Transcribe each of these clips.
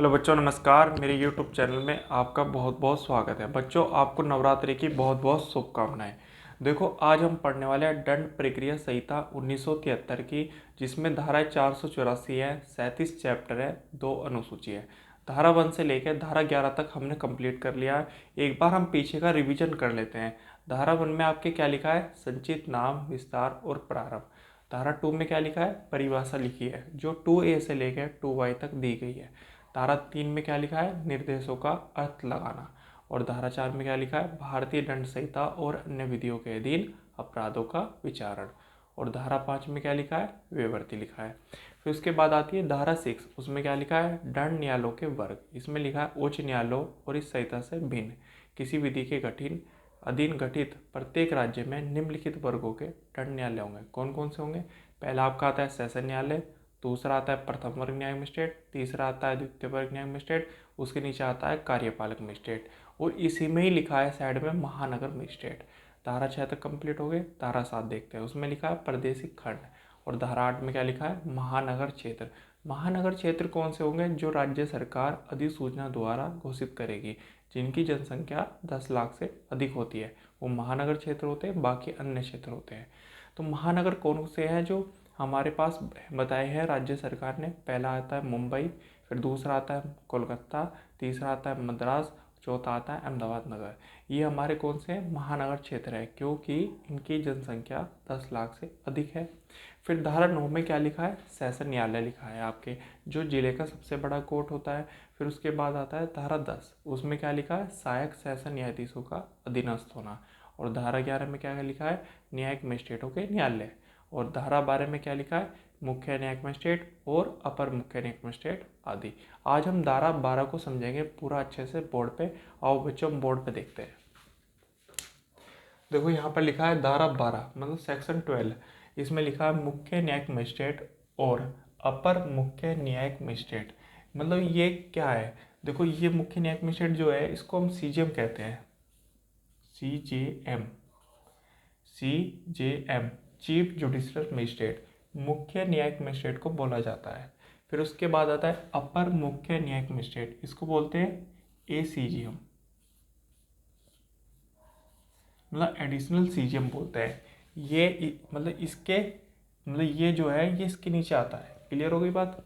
Hello बच्चों, नमस्कार। मेरे YouTube चैनल में आपका बहुत बहुत स्वागत है। बच्चों, आपको नवरात्रि की बहुत बहुत शुभकामनाएं। देखो, आज हम पढ़ने वाले हैं दंड प्रक्रिया संहिता 1973 की, जिसमें धारा 484 है, 37 चैप्टर है, 2 अनुसूची है। धारा 1 से लेकर धारा 11 तक हमने कंप्लीट कर लिया है। एक बार हम पीछे का रिवीजन कर लेते हैं। धारा 1 में आपके क्या लिखा है? संचित, नाम, विस्तार और प्रारंभ। धारा 2 में क्या लिखा है? परिभाषा लिखी है, जो 2A से लेकर 2Y तक दी गई है। धारा 3 में क्या लिखा है? निर्देशों का अर्थ लगाना। और धारा 4 में क्या लिखा है? भारतीय दंड संहिता और अन्य विधियों के अधीन अपराधों का विचारण। और धारा 5 में क्या लिखा है? विवर्ती लिखा है। फिर उसके बाद आती है धारा 6। उसमें क्या लिखा है? दंड न्यायालयों के वर्ग। इसमें लिखा है उच्च न्यायालयों और इस संहिता से भिन्न किसी विधि के अधीन गठित प्रत्येक राज्य में निम्नलिखित वर्गों के दंड न्यायालय होंगे। कौन कौन से होंगे? पहला आपका आता है सेशन न्यायालय, दूसरा आता है प्रथम वर्ग न्याय मजिस्ट्रेट, तीसरा आता है द्वितीय वर्ग न्याय मजिस्ट्रेट, उसके नीचे आता है कार्यपालक मजिस्ट्रेट, और इसी में ही लिखा है साइड में महानगर मजिस्ट्रेट। धारा 6 तक कंप्लीट हो गए। धारा 7 देखते हैं। उसमें लिखा है प्रादेशिक खंड। और धारा 8 में क्या लिखा है? महानगर क्षेत्र। महानगर क्षेत्र कौन से होंगे? जो राज्य सरकार अधिसूचना द्वारा घोषित करेगी, जिनकी जनसंख्या 10 लाख से अधिक होती है, वो महानगर क्षेत्र होते हैं। बाकी अन्य क्षेत्र होते हैं। तो महानगर कौन से हैं जो हमारे पास बताए हैं राज्य सरकार ने? पहला आता है मुंबई, फिर दूसरा आता है कोलकाता, तीसरा आता है मद्रास, चौथा आता है अहमदाबाद नगर। ये हमारे कौन से हैं? महानगर क्षेत्र है, क्योंकि इनकी जनसंख्या 10 लाख से अधिक है। फिर धारा 9 में क्या लिखा है? सेशन न्यायालय लिखा है आपके, जो जिले का सबसे बड़ा कोर्ट होता है। फिर उसके बाद आता है धारा 10। उसमें क्या लिखा है? सहायक सेशन न्यायाधीशों का अधीनस्थ होना। और धारा 11 में क्या लिखा है? न्यायिक मजिस्ट्रेटों के न्यायालय। और धारा 12 में क्या लिखा है? मुख्य न्यायिक मजिस्ट्रेट और अपर मुख्य न्यायिक मजिस्ट्रेट आदि। आज हम धारा 12 को समझेंगे पूरा अच्छे से बोर्ड पे। आओ बच्चों, हम बोर्ड पे देखते हैं। देखो, यहाँ पर लिखा है धारा 12 मतलब सेक्शन 12। इसमें लिखा है मुख्य न्यायिक मजिस्ट्रेट और अपर मुख्य न्यायिक मजिस्ट्रेट। मतलब ये क्या है? देखो, ये मुख्य न्यायिक मजिस्ट्रेट जो है, इसको हम सीजेएम कहते हैं। CJM, CJM chief judicial magistrate, मुख्य न्यायिक मजिस्ट्रेट को बोला जाता है। फिर उसके बाद आता है अपर मुख्य न्यायिक मजिस्ट्रेट, इसको बोलते हैं एसीजीएम, मतलब एडिशनल सीजीएम बोलते हैं। ये मतलब इसके मतलब ये जो है, ये इसके नीचे आता है। क्लियर हो गई बात?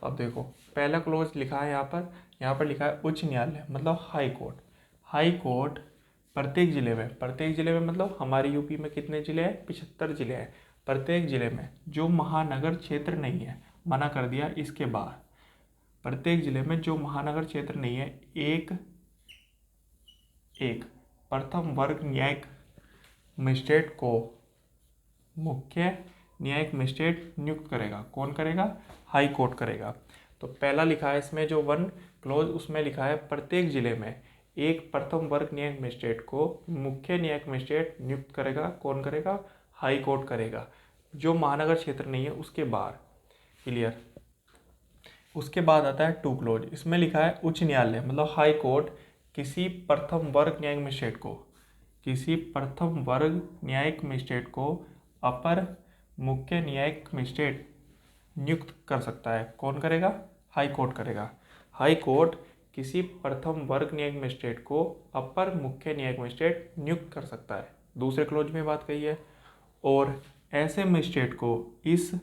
अब देखो, पहला क्लोज लिखा है यहाँ पर लिखा है उच्च न्यायालय मतलब हाई कोर्ट। हाई कोर्ट प्रत्येक जिले में मतलब हमारे यूपी में कितने जिले हैं? 75 जिले हैं। प्रत्येक जिले में जो महानगर क्षेत्र नहीं है, मना कर दिया इसके बाहर। प्रत्येक जिले में जो महानगर क्षेत्र नहीं है, एक एक प्रथम वर्ग न्यायिक मजिस्ट्रेट को मुख्य न्यायिक मजिस्ट्रेट नियुक्त करेगा। कौन करेगा? हाई कोर्ट करेगा। तो पहला लिखा है इसमें जो 1 क्लोज, उसमें लिखा है प्रत्येक जिले में एक प्रथम वर्ग न्यायिक मजिस्ट्रेट को मुख्य न्यायिक मजिस्ट्रेट नियुक्त करेगा। कौन करेगा? हाई कोर्ट करेगा, जो महानगर क्षेत्र नहीं है उसके बाहर। क्लियर? उसके बाद आता है 2 क्लोज। इसमें लिखा है उच्च न्यायालय मतलब हाई कोर्ट किसी प्रथम वर्ग न्यायिक मजिस्ट्रेट को अपर मुख्य न्यायिक मजिस्ट्रेट नियुक्त कर सकता है। कौन करेगा? हाई कोर्ट करेगा। हाई कोर्ट किसी प्रथम वर्ग न्यायिक मजिस्ट्रेट को अपर मुख्य न्यायिक मजिस्ट्रेट नियुक्त कर सकता है। दूसरे क्लोज में बात कही है। और ऐसे मजिस्ट्रेट को इस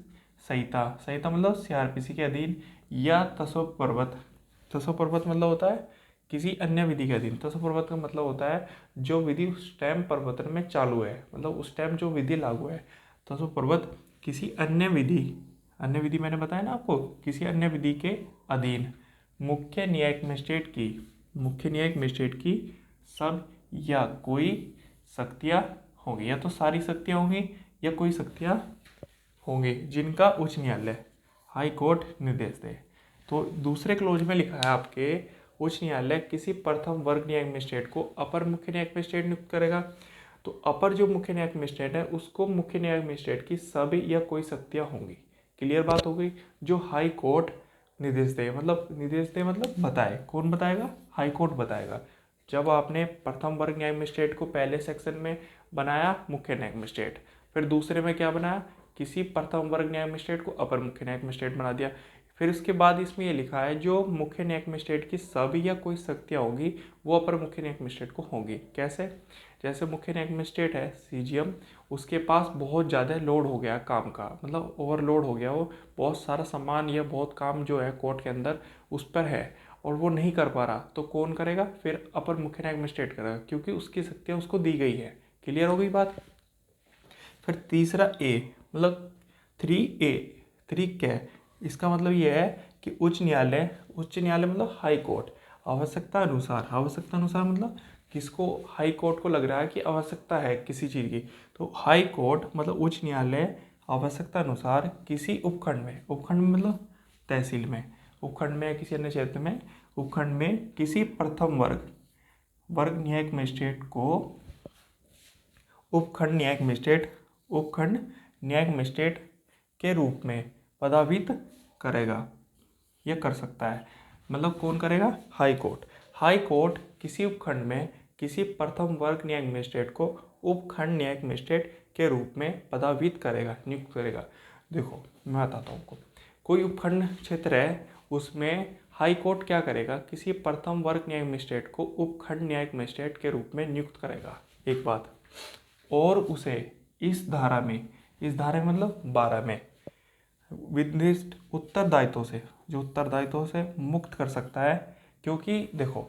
संहिता मतलब सीआरपीसी के अधीन या तत्पर्वत मतलब होता है किसी अन्य विधि के अधीन। तत्पर्वत का मतलब होता है जो विधि उस टाइम प्रवर्तन में चालू है, मतलब उस टाइम जो विधि लागू है। तत्पर्वत किसी अन्य विधि मैंने बताया ना आपको, किसी अन्य विधि के अधीन मुख्य न्यायिक मजिस्ट्रेट की सब या कोई शक्तियाँ होंगी, या तो सारी शक्तियाँ होंगी या कोई शक्तियाँ होंगी, जिनका उच्च न्यायालय हाई कोर्ट निर्देश दे। तो दूसरे क्लोज में लिखा है आपके उच्च न्यायालय किसी प्रथम वर्ग न्यायिक मजिस्ट्रेट को अपर मुख्य न्यायिक मजिस्ट्रेट नियुक्त करेगा। तो अपर जो मुख्य न्यायिक मजिस्ट्रेट है, उसको मुख्य न्यायिक मजिस्ट्रेट की सभी या कोई शक्तियाँ होंगी। क्लियर बात हो गई? जो हाई कोर्ट निर्देश दे मतलब बताए। कौन बताएगा? हाई कोर्ट बताएगा। जब आपने प्रथम वर्ग न्यायिक मजिस्ट्रेट को पहले सेक्शन में बनाया मुख्य न्यायिक मजिस्ट्रेट, फिर दूसरे में क्या बनाया? किसी प्रथम वर्ग न्यायिक मजिस्ट्रेट को अपर मुख्य न्यायिक मजिस्ट्रेट बना दिया। फिर उसके बाद इसमें ये लिखा है जो मुख्य न्यायिक मजिस्ट्रेट की सभी या कोई शक्तियाँ होगी वो अपर मुख्य न्यायिक मजिस्ट्रेट को होंगी। कैसे? जैसे मुख्य न्यायिक मजिस्ट्रेट है सीजीएम, उसके पास बहुत ज़्यादा लोड हो गया काम का, मतलब ओवरलोड हो गया, वो बहुत सारा सामान या बहुत काम जो है कोर्ट के अंदर उस पर है और वो नहीं कर पा रहा, तो कौन करेगा? फिर अपर मुख्य न्यायिक मजिस्ट्रेट करेगा, क्योंकि उसकी शक्तियाँ उसको दी गई है। क्लियर हो गई बात? फिर तीसरा ए, मतलब 3A, 3 क्या है? इसका मतलब ये है कि उच्च न्यायालय मतलब हाई कोर्ट, आवश्यकता अनुसार मतलब किसको? हाई कोर्ट को लग रहा है कि आवश्यकता है किसी चीज़ की, तो हाई कोर्ट मतलब उच्च न्यायालय आवश्यकता अनुसार किसी उपखंड में मतलब तहसील में, उपखंड में, किसी अन्य क्षेत्र में, उपखंड में किसी प्रथम वर्ग न्यायिक मजिस्ट्रेट को उपखंड न्यायिक मजिस्ट्रेट के रूप में पदान्वित करेगा या कर सकता है। मतलब कौन करेगा? हाई कोर्ट किसी उपखंड में किसी प्रथम वर्ग न्यायिक मजिस्ट्रेट को उपखंड न्यायिक मजिस्ट्रेट के रूप में पदान्वित करेगा, नियुक्त करेगा। देखो मैं बताता हूँ आपको, कोई उपखंड क्षेत्र है, उसमें हाई कोर्ट क्या करेगा? किसी प्रथम वर्ग न्यायिक मजिस्ट्रेट को उपखंड न्यायिक मजिस्ट्रेट के रूप में नियुक्त करेगा, एक बात, और उसे इस धारा में मतलब 12 में विनिर्दिष्ट उत्तरदायित्व से मुक्त कर सकता है। क्योंकि देखो,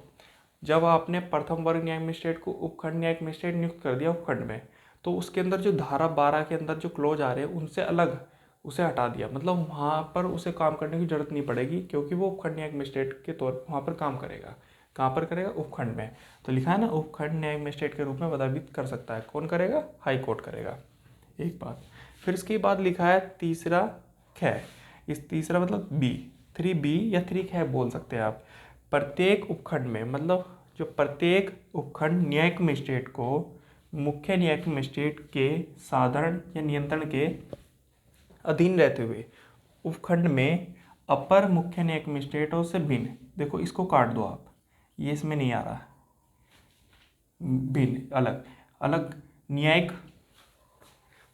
जब आपने प्रथम वर्ग न्यायिक मजिस्ट्रेट को उपखंड न्यायिक मजिस्ट्रेट नियुक्त कर दिया उपखंड में, तो उसके अंदर जो धारा 12 के अंदर जो क्लोज आ रहे हैं उनसे अलग उसे हटा दिया, मतलब वहाँ पर उसे काम करने की जरूरत नहीं पड़ेगी, क्योंकि वो उपखंड न्यायिक मजिस्ट्रेट के तौर पर वहाँ पर काम करेगा। कहाँ पर करेगा? उपखंड में। तो लिखा है ना, उपखंड न्यायिक मजिस्ट्रेट के रूप में पदान्वित कर सकता है। कौन करेगा? हाई कोर्ट करेगा, एक बात। फिर इसके बाद लिखा है तीसरा ख, इस तीसरा मतलब बी, 3B या 3ख बोल सकते हैं आप। प्रत्येक उपखंड में, मतलब जो प्रत्येक उपखंड न्यायिक मजिस्ट्रेट को मुख्य न्यायिक मजिस्ट्रेट के साधारण या नियंत्रण के अधीन रहते हुए उपखंड में अपर मुख्य न्यायिक मजिस्ट्रेटों से भिन्न, देखो इसको काट दो आप, ये इसमें नहीं आ रहा, भिन्न अलग न्यायिक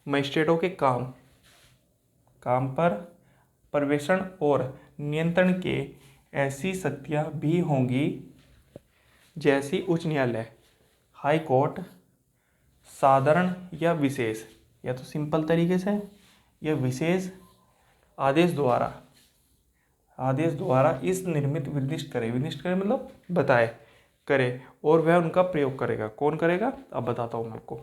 मजिस्ट्रेटों के काम पर पर्यवेक्षण और नियंत्रण के ऐसी शक्तियाँ भी होंगी जैसी उच्च न्यायालय, हाई कोर्ट, साधारण या विशेष, या तो सिंपल तरीके से या विशेष आदेश द्वारा इस विनिर्दिष्ट करे मतलब बताए करे, और वह उनका प्रयोग करेगा। कौन करेगा? अब बताता हूँ मैं आपको।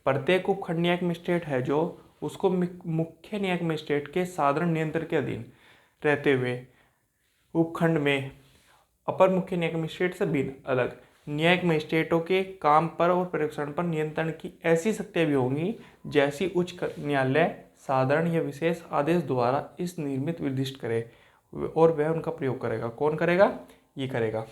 प्रत्येक उपखंड न्यायिक मजिस्ट्रेट है जो, उसको मुख्य न्यायिक मजिस्ट्रेट के साधारण नियंत्रण के अधीन रहते हुए उपखंड में अपर मुख्य न्यायिक मजिस्ट्रेट से भिन्न अलग न्यायिक मजिस्ट्रेटों के काम पर और परीक्षण पर नियंत्रण की ऐसी शक्तियाँ भी होंगी जैसी उच्च न्यायालय साधारण या विशेष आदेश द्वारा इस निर्दिष्ट करे, और वह उनका प्रयोग करेगा। कौन करेगा? ये करेगा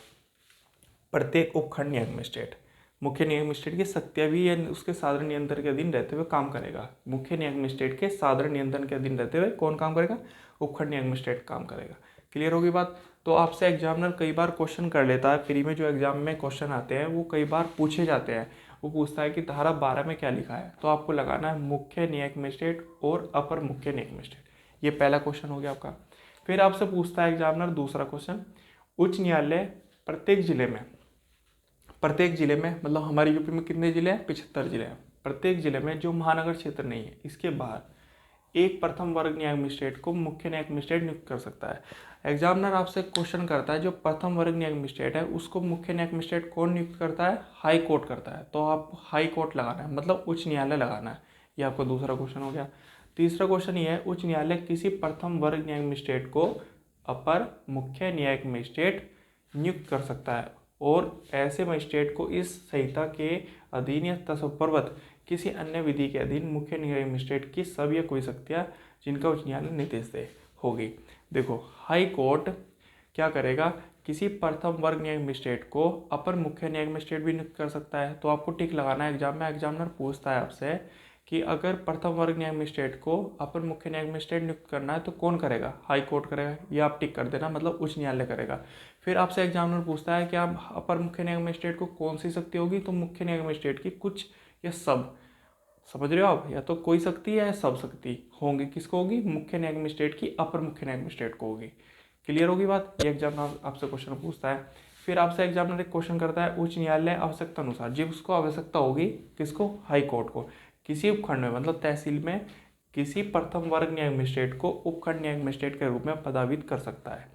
प्रत्येक उपखंड न्यायिक मजिस्ट्रेट। मुख्य न्यायिक मजिस्ट्रेट की शक्तियाँ भी उसके साधारण नियंत्रण के अधीन रहते हुए काम करेगा। मुख्य न्यायिक मजिस्ट्रेट के साधारण नियंत्रण के अधीन रहते हुए कौन काम करेगा? उपखंड न्यायिक मजिस्ट्रेट काम करेगा। क्लियर होगी बात? तो आपसे एग्जामिनर कई बार क्वेश्चन कर लेता है, फ्री में जो एग्जाम में क्वेश्चन आते हैं वो कई बार पूछे जाते हैं। वो पूछता है कि धारा 12 में क्या लिखा है, तो आपको लगाना है मुख्य न्यायिक मजिस्ट्रेट और अपर मुख्य न्यायिक मजिस्ट्रेट। ये पहला क्वेश्चन हो गया आपका। फिर आपसे पूछता है एग्जामिनर दूसरा क्वेश्चन, उच्च न्यायालय प्रत्येक जिले में मतलब हमारे यूपी में कितने जिले हैं? 75 जिले हैं। प्रत्येक जिले में जो महानगर क्षेत्र नहीं है, इसके बाहर एक प्रथम वर्ग न्यायिक मजिस्ट्रेट को मुख्य न्यायिक मजिस्ट्रेट नियुक्त कर सकता है। एग्जामिनर आपसे क्वेश्चन करता है जो प्रथम वर्ग न्यायिक मजिस्ट्रेट है उसको मुख्य न्यायिक मजिस्ट्रेट कौन नियुक्त करता है? हाई कोर्ट करता है। तो आप हाई कोर्ट लगाना है, मतलब उच्च न्यायालय लगाना है। ये आपका दूसरा क्वेश्चन हो गया। तीसरा क्वेश्चन ये है, उच्च न्यायालय किसी प्रथम वर्ग न्यायिक मजिस्ट्रेट को अपर मुख्य न्यायिक मजिस्ट्रेट नियुक्त कर सकता है, और ऐसे मजिस्ट्रेट को इस संहिता के अधीन या तत्पूर्वत किसी अन्य विधि के अधीन मुख्य न्यायिक मजिस्ट्रेट की सब या कोई शक्तियाँ जिनका उच्च न्यायालय निर्देश दे होगी। देखो हाई कोर्ट क्या करेगा? किसी प्रथम वर्ग न्यायिक मजिस्ट्रेट को अपर मुख्य न्यायिक मजिस्ट्रेट भी नियुक्त कर सकता है। तो आपको टिक लगाना है एग्जाम में। एग्जामिनर पूछता है आपसे कि अगर प्रथम वर्ग न्यायिक मजिस्ट्रेट को अपर मुख्य न्यायिक मजिस्ट्रेट नियुक्त करना है तो कौन करेगा? हाई कोर्ट करेगा। ये आप टिक कर देना, मतलब उच्च न्यायालय करेगा। फिर आपसे एग्जामिनर पूछता है कि आप अपर मुख्य न्यायिक मजिस्ट्रेट को कौन सी शक्ति होगी? तो मुख्य न्यायिक मजिस्ट्रेट की कुछ या सब, समझ रहे हो आप, या तो कोई शक्ति या सब शक्ति होंगी। किसको होगी? मुख्य न्यायिक मजिस्ट्रेट की अपर मुख्य न्यायिक मजिस्ट्रेट को होगी। क्लियर होगी बात। ये एग्जाम आपसे क्वेश्चन पूछता है। फिर आपसे एग्जामिनर एक क्वेश्चन करता है, उच्च न्यायालय आवश्यकता अनुसार, जी उसको आवश्यकता होगी किसको, हाई कोर्ट को, किसी उपखंड में मतलब तहसील में किसी प्रथम वर्ग न्यायिक मजिस्ट्रेट को उपखंड न्यायिक मजिस्ट्रेट के रूप में पदावित कर सकता है।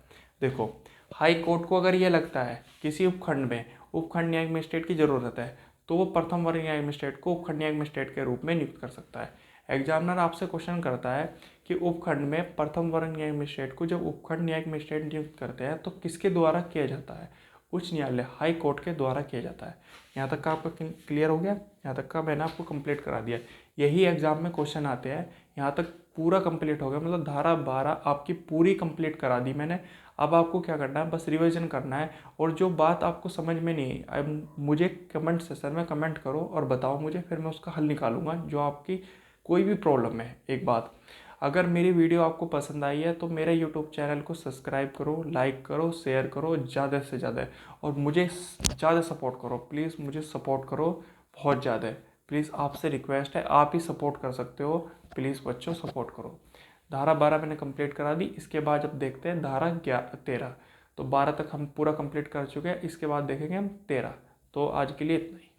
देखो हाई कोर्ट को अगर ये लगता है किसी उपखंड में उपखंड न्यायिक मजिस्ट्रेट की जरूरत है तो वो प्रथम वर्ग न्यायिक मजिस्ट्रेट को उपखंड न्यायिक मजिस्ट्रेट के रूप में नियुक्त कर सकता है। एग्जामिनर आपसे क्वेश्चन करता है कि उपखंड में प्रथम वर्ग न्यायिक मजिस्ट्रेट को जब उपखंड न्यायिक मजिस्ट्रेट नियुक्त करते हैं तो किसके द्वारा किया जाता है, उच्च न्यायालय हाई कोर्ट के द्वारा किया जाता है। यहाँ तक का आपका क्लियर हो गया, यहाँ तक का मैंने आपको कंप्लीट करा दिया। यही एग्जाम में क्वेश्चन आते हैं। यहाँ तक पूरा कंप्लीट हो गया, मतलब धारा 12 आपकी पूरी कंप्लीट करा दी मैंने। अब आपको क्या करना है, बस रिवीजन करना है। और जो बात आपको समझ में नहीं आई मुझे कमेंट सेक्शन में कमेंट करो और बताओ मुझे, फिर मैं उसका हल निकालूंगा। जो आपकी कोई भी प्रॉब्लम है, एक बात, अगर मेरी वीडियो आपको पसंद आई है तो मेरे यूट्यूब चैनल को सब्सक्राइब करो, लाइक करो, शेयर करो ज़्यादा से ज़्यादा, और मुझे ज़्यादा सपोर्ट करो प्लीज़, मुझे सपोर्ट करो बहुत ज़्यादा। प्लीज़ आपसे रिक्वेस्ट है, आप ही सपोर्ट कर सकते हो, प्लीज़ बच्चों सपोर्ट करो। धारा 12 मैंने कंप्लीट करा दी। इसके बाद जब देखते हैं धारा 13, तो 12 तक हम पूरा कंप्लीट कर चुके हैं। इसके बाद देखेंगे हम 13। तो आज के लिए इतना ही।